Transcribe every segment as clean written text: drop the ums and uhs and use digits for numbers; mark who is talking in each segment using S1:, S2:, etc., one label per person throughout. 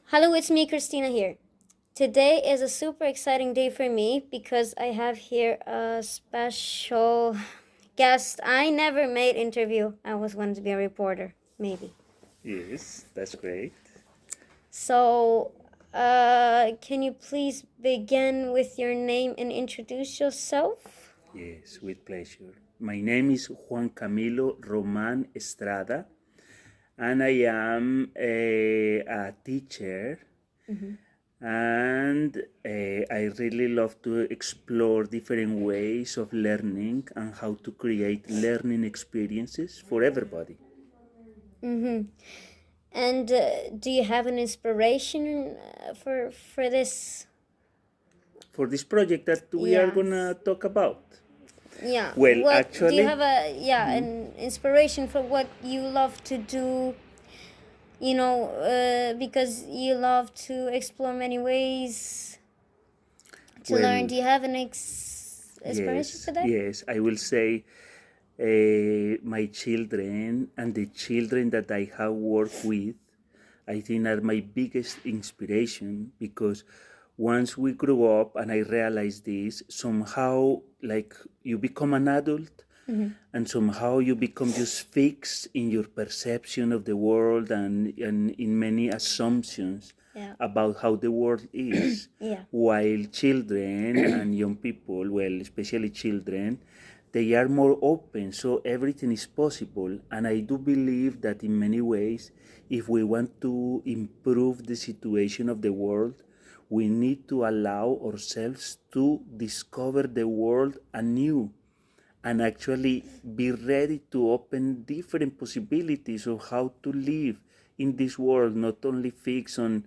S1: Hello, it's me, Christina here. Today is a super exciting day for me because I have here a special guest. I never made interview. I was going to be a reporter, maybe.
S2: Yes, that's great.
S1: So, can you please begin with your name and introduce yourself?
S2: Yes, with pleasure. My name is Juan Camilo Roman Estrada, and I am a teacher. And I really love to explore different ways of learning and how to create learning experiences for everybody.
S1: Mm-hmm. And do you have an inspiration for this?
S2: For this project that we are
S1: Yes.
S2: gonna talk about.
S1: Yeah.
S2: Well,
S1: What do you
S2: actually,
S1: have an inspiration for what you love to do? Because you love to explore many ways to learn.
S2: well,
S1: Do you have an inspiration for
S2: yes,
S1: that?
S2: yes, I will say my children and the children that I have worked with, I think are my biggest inspiration because once we grew up and I realized this, somehow like you become an adult and somehow you become just fixed in your perception of the world and in many assumptions
S1: Yeah.
S2: about how the world is.
S1: Yeah.
S2: While children and young people, well, especially children, they are more open, so everything is possible. And I do believe that in many ways, if we want to improve the situation of the world, we need to allow ourselves to discover the world anew and actually be ready to open different possibilities of how to live in this world, not only fix on,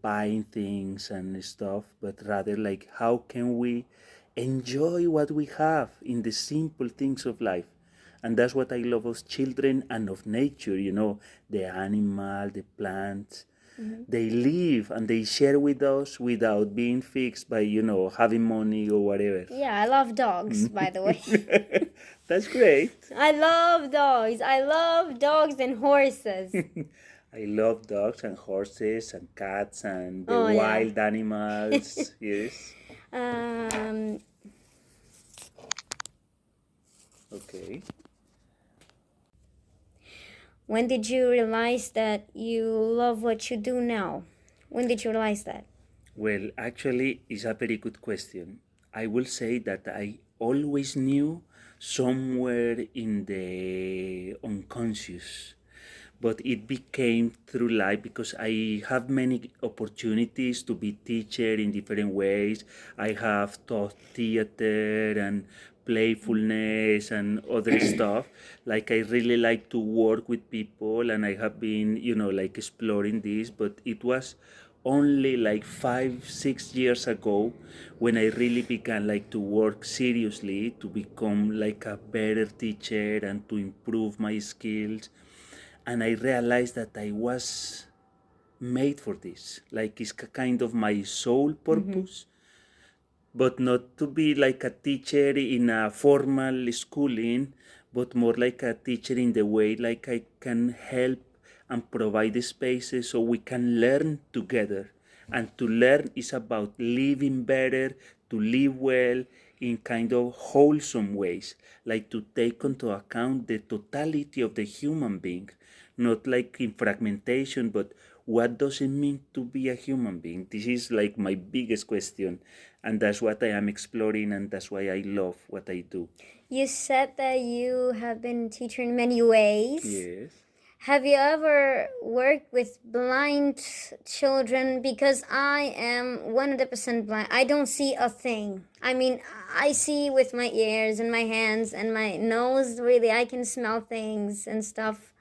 S2: buying things and stuff, but rather like how can we enjoy what we have in the simple things of life. And that's what I love of children and of nature, the animal, the plants. They live and they share with us without being fixed by, having money or whatever.
S1: Yeah, I love dogs, by the way.
S2: That's great.
S1: I love dogs. I love dogs and horses.
S2: I love dogs and horses and cats and the
S1: Oh, yeah.
S2: wild animals. Yes.
S1: um,
S2: Okay.
S1: when did you realize that you love what you do now? When did you realize that?
S2: Well, actually, it's a very good question. I will say that I always knew somewhere in the unconscious, but it became through life because I have many opportunities to be teacher in different ways. I have taught theater and playfulness and other stuff. Like I really like to work with people and I have been, like exploring this, but it was only like 5 6 years ago when I really began like to work seriously to become like a better teacher and to improve my skills. And I realized that I was made for this, like it's kind of my sole purpose, but not to be like a teacher in a formal schooling, but more like a teacher in the way like I can help and provide the spaces so we can learn together. And to learn is about living better, to live well in kind of wholesome ways, like to take into account the totality of the human being, not like in fragmentation, but what does it mean to be a human being? This is like my biggest question, and that's what I am exploring, and that's why I love what I do.
S1: You said that you have been a teacher in many ways.
S2: Yes.
S1: Have you ever worked with blind children? Because I am 100% blind. I don't see a thing. I mean, I see with my ears and my hands and my nose, really. I can smell things and stuff.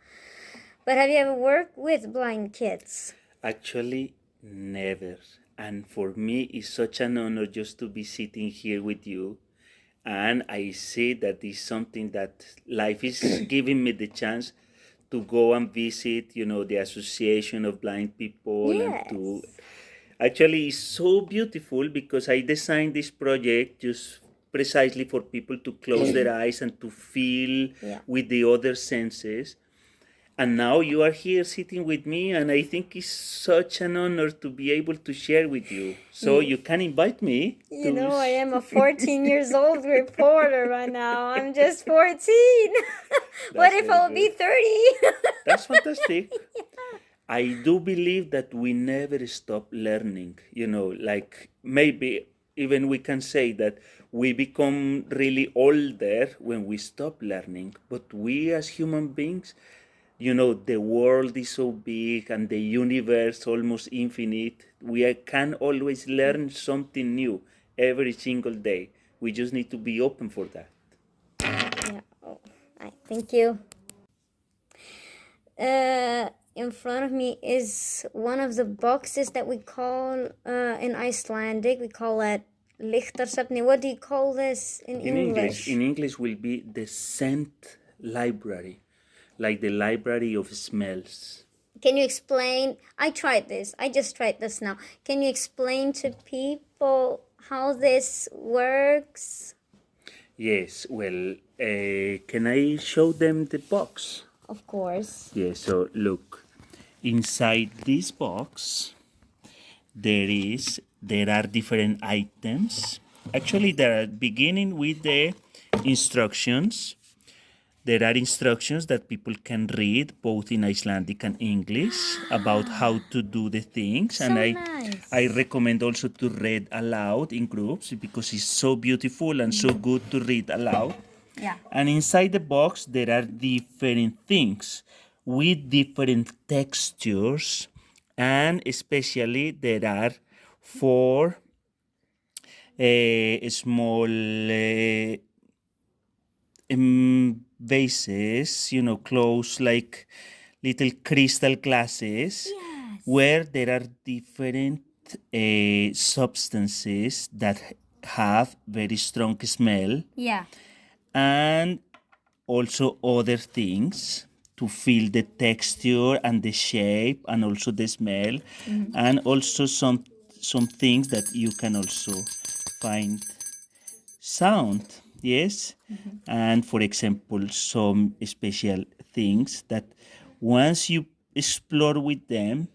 S1: But have you ever worked with blind kids?
S2: Actually, never. And for me, it's such an honor just to be sitting here with you. And I see that is something that life is giving me the chance to go and visit, the Association of Blind People and to
S1: Yes.
S2: actually it's so beautiful because I designed this project just precisely for people to close their eyes and to feel
S1: Yeah.
S2: with the other senses. And now you are here sitting with me, and I think it's such an honor to be able to share with you. So you can invite me
S1: You
S2: to.
S1: know, I am a 14 years old reporter right now. I'm just 14. What if
S2: very
S1: I'll be
S2: good.
S1: 30?
S2: That's fantastic. I do believe that we never stop learning. Like maybe even we can say that we become really older when we stop learning. But we as human beings, the world is so big and the universe almost infinite. We can always learn something new every single day. We just need to be open for that.
S1: Yeah. Oh, thank you. In front of me is one of the boxes that we call in Icelandic. We call it lyktarsafni. What do you call this in English?
S2: In English will be the scent library, like the library of smells.
S1: Can you explain? I tried this. I just tried this now. Can you explain to people how this works?
S2: Yes, well, can I show them the box?
S1: Of course.
S2: Yes, so look, inside this box, there are different items. Actually, they are beginning with the instructions. There are instructions that people can read both in Icelandic and English about how to do the things.
S1: So
S2: And
S1: nice.
S2: I recommend also to read aloud in groups because it's so beautiful and so good to read aloud.
S1: Yeah.
S2: And inside the box, there are different things with different textures. And especially there are 4 small vases, close like little crystal glasses,
S1: Yes.
S2: where there are different substances that have very strong smell,
S1: Yeah.
S2: and also other things to feel the texture and the shape and also the smell, and also some things that you can also find sound. Yes. And for example, some special things that once you explore with them,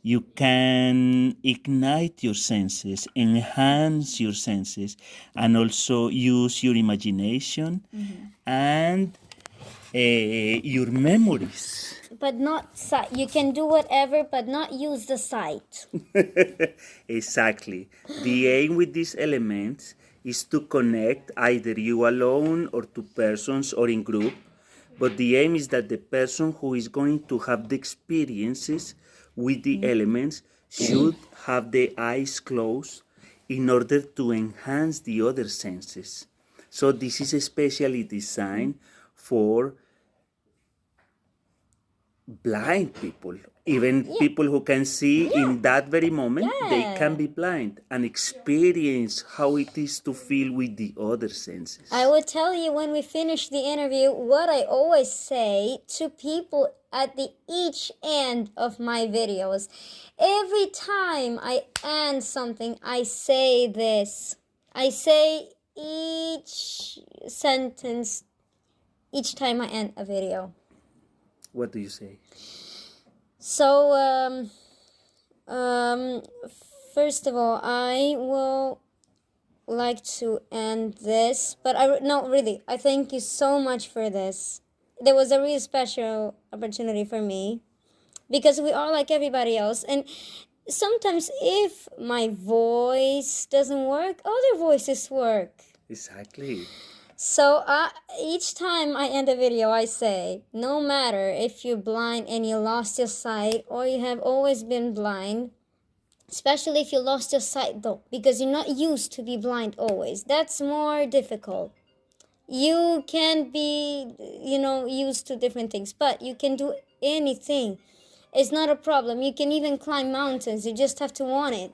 S2: you can ignite your senses, enhance your senses, and also use your imagination and your memories.
S1: But not sight. You can do whatever, but not use the sight.
S2: Exactly. The aim with these elements is to connect either you alone or two persons or in group. But the aim is that the person who is going to have the experiences with the elements should have the eyes closed in order to enhance the other senses. So this is especially designed for blind people, even people who can see in that very moment. They can be blind and experience how it is to feel with the other senses.
S1: I will tell you when we finish the interview what I always say to people at the each end of my videos. Every time I end something, I say this. I say each sentence each time I end a video.
S2: What do you say?
S1: So, first of all, I will like to end this, but no, really, I thank you so much for this. There was a really special opportunity for me because we are like everybody else, and sometimes if my voice doesn't work, other voices work.
S2: Exactly.
S1: So each time I end a video, I say, no matter if you're blind and you lost your sight or you have always been blind, especially if you lost your sight though, because you're not used to be blind always. That's more difficult. You can be, used to different things, but you can do anything. It's not a problem. You can even climb mountains. You just have to want it.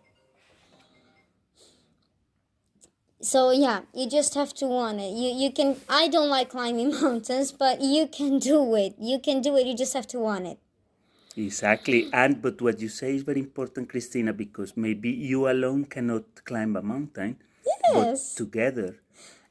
S1: So yeah, you just have to want it. You can. I don't like climbing mountains, but you can do it. You can do it. You just have to want it.
S2: Exactly. And but what you say is very important, Christina, because maybe you alone cannot climb a mountain, but
S1: Yes.
S2: together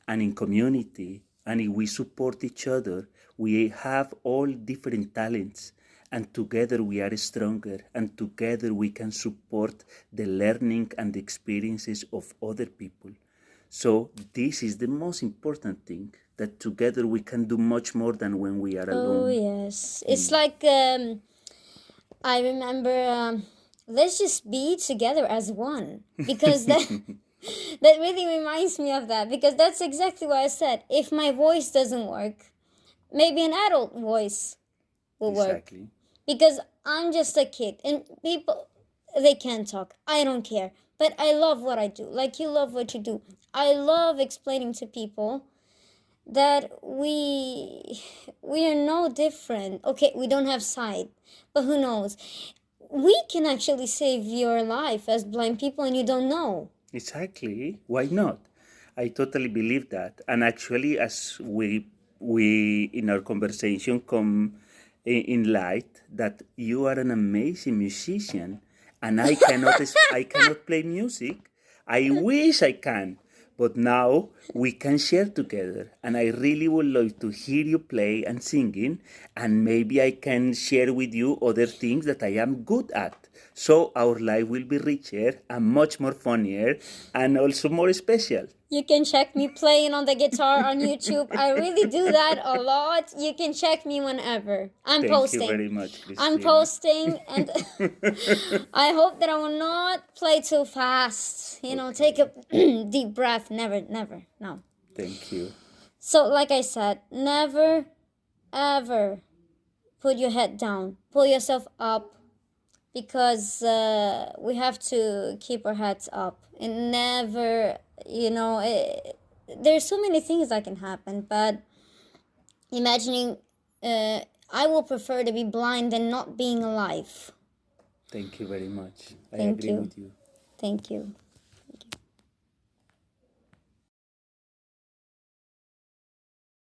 S2: and in community, and if we support each other, We have all different talents, and together we are stronger, and together we can support the learning and the experiences of other people. So this is the most important thing, that together we can do much more than when we are
S1: Oh,
S2: alone.
S1: yes. It's like, I remember, let's just be together as one. Because that really reminds me of that. Because that's exactly what I said. If my voice doesn't work, maybe an adult voice will work.
S2: Exactly.
S1: Because I'm just a kid. And people, they can't talk. I don't care. But I love what I do. Like you love what you do. I love explaining to people that we are no different. Okay, we don't have sight, but who knows? We can actually save your life as blind people and you don't know.
S2: Exactly. Why not? I totally believe that. And actually, as we in our conversation come in light that you are an amazing musician, and I cannot play music. I wish I can, but now we can share together, and I really would like to hear you play and singing, and maybe I can share with you other things that I am good at. So our life will be richer and much more funnier and also more special.
S1: You can check me playing on the guitar on YouTube. I really do that a lot. You can check me whenever. I'm
S2: Thank you
S1: posting.
S2: very much,
S1: I'm
S2: Christina.
S1: posting, and I hope that I will not play too fast. You know, take a deep breath. Never, never, no.
S2: Thank you.
S1: So, like I said, never, ever put your head down. Pull yourself up, because we have to keep our heads up and never, there's so many things that can happen, but imagining, I will prefer to be blind than not being alive.
S2: Thank you very much. I
S1: Thank
S2: agree
S1: you.
S2: with you.
S1: Thank you.